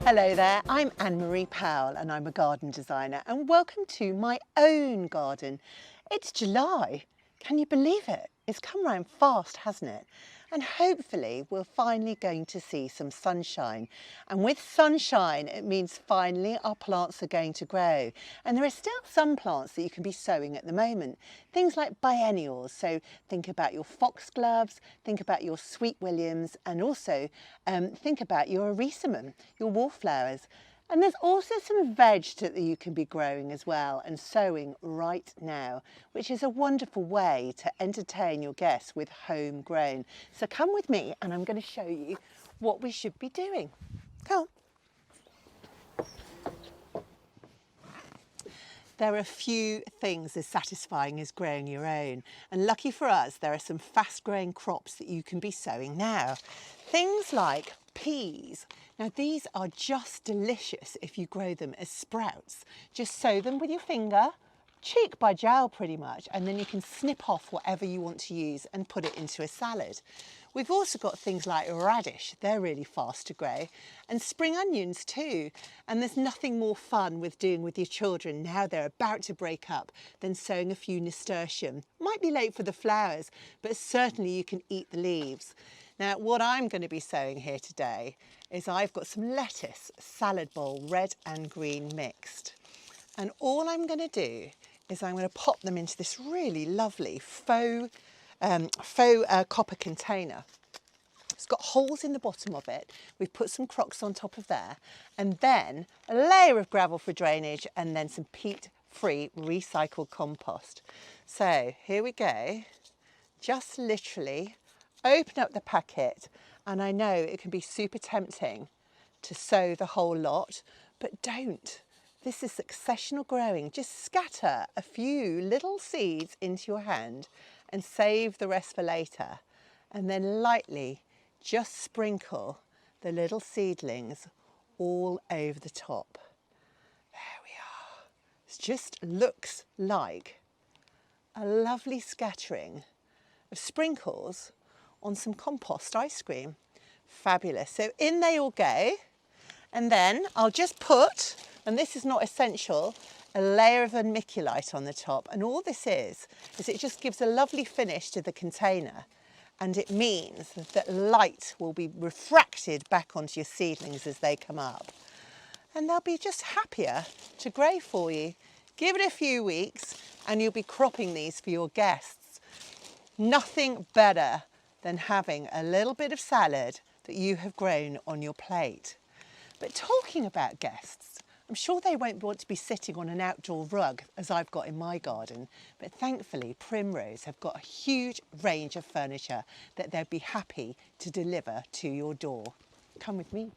Hello there, I'm Ann-Marie Powell and I'm a garden designer, and welcome to my own garden. It's July. Can you believe it? It's come round fast, hasn't it? And hopefully we're finally going to see some sunshine. And with sunshine, it means finally our plants are going to grow. And there are still some plants that you can be sowing at the moment. Things like biennials. So think about your foxgloves, think about your sweet williams, and also think about your arisamum, your wallflowers. And there's also some veg that you can be growing as well and sowing right now, which is a wonderful way to entertain your guests with homegrown. So come with me and I'm going to show you what we should be doing. Come on. There are a few things as satisfying as growing your own, and lucky for us there are some fast growing crops that you can be sowing now. Things like peas. Now these are just delicious if you grow them as sprouts. Just sow them with your finger, cheek by jowl pretty much, and then you can snip off whatever you want to use and put it into a salad. We've also got things like radish, they're really fast to grow, and spring onions too. And there's nothing more fun with doing with your children now they're about to break up than sowing a few nasturtium. Might be late for the flowers, but certainly you can eat the leaves. Now what I'm going to be sowing here today is I've got some lettuce, salad bowl, red and green mixed. And all I'm going to do is I'm going to pop them into this really lovely faux copper container. It's got holes in the bottom of it. We've put some crocks on top of there, and then a layer of gravel for drainage, and then some peat-free recycled compost. So here we go. Just literally open up the packet, and I know it can be super tempting to sow the whole lot, but don't. This is successional growing. Just scatter a few little seeds into your hand and save the rest for later. And then lightly just sprinkle the little seedlings all over the top. There we are. It just looks like a lovely scattering of sprinkles on some compost ice cream. Fabulous. So in they all go. And then I'll just put, and this is not essential, a layer of vermiculite on the top. And all this is it just gives a lovely finish to the container. And it means that light will be refracted back onto your seedlings as they come up. And they'll be just happier to grow for you. Give it a few weeks and you'll be cropping these for your guests. Nothing better than having a little bit of salad that you have grown on your plate. But talking about guests, I'm sure they won't want to be sitting on an outdoor rug as I've got in my garden, but thankfully Primrose have got a huge range of furniture that they'd be happy to deliver to your door. Come with me.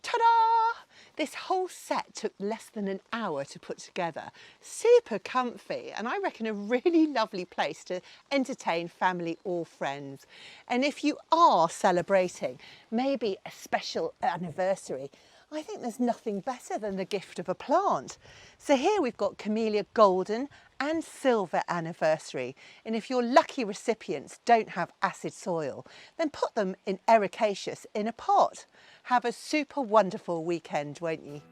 Ta-da! This whole set took less than an hour to put together. Super comfy, and I reckon a really lovely place to entertain family or friends. And if you are celebrating maybe a special anniversary, I think there's nothing better than the gift of a plant. So here we've got Camellia Golden and Silver Anniversary. And if your lucky recipients don't have acid soil, then put them in ericaceous in a pot. Have a super wonderful weekend, won't you?